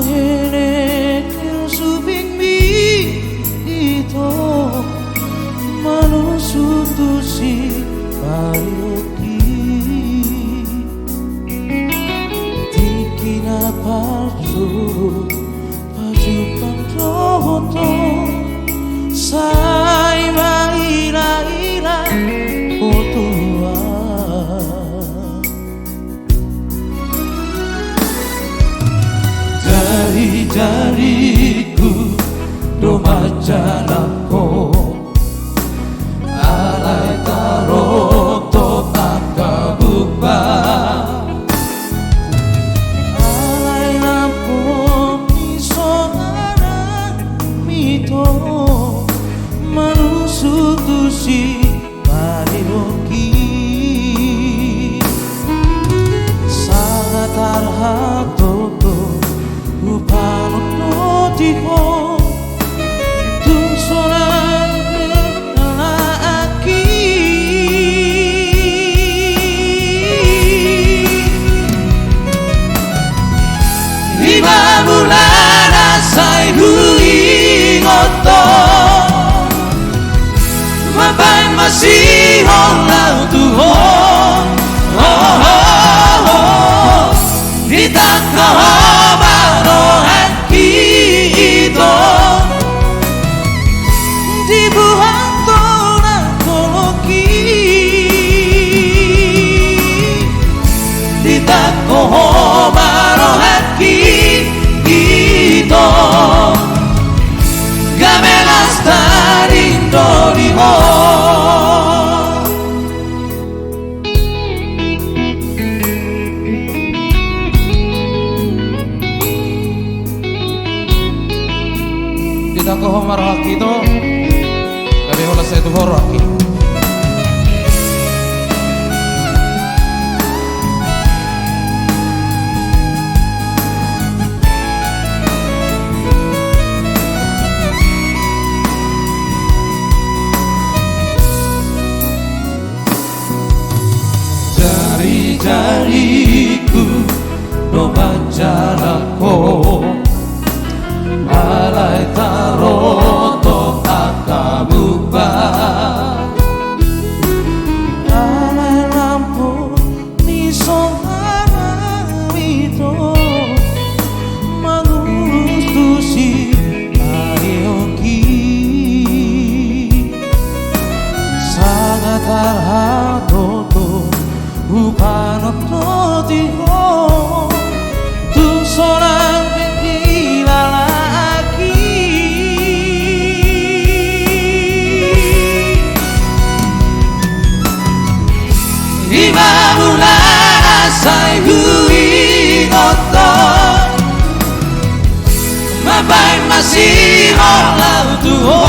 Mahene subing mi ito manusutusi payoki Tiki na parsu paju pantroto Sai maila-ila otua Jari-jariku doma jalanku Alai taroto akabuba Alai lampu misonara mito Manusutusi parioki Sangat arhatoto Upanot no tiho Tung solang lelaki Lima bulan asai huingoto Mapai masih holau tuho Ditak kahobaro hatido Dibuang tolak koloki Ditak kahobaro hatido Gamelas tarindo limo Kita ko homaraki to Gabi hola sa ito horaki Jari-jariku doma jalanku Alai taroto akabuba Alai lampu nisonara mito Manustusi parioki Sangat arhatoto upanot no tiho Tung solang Lima bulan asai huingoto Mapai masih holau tuho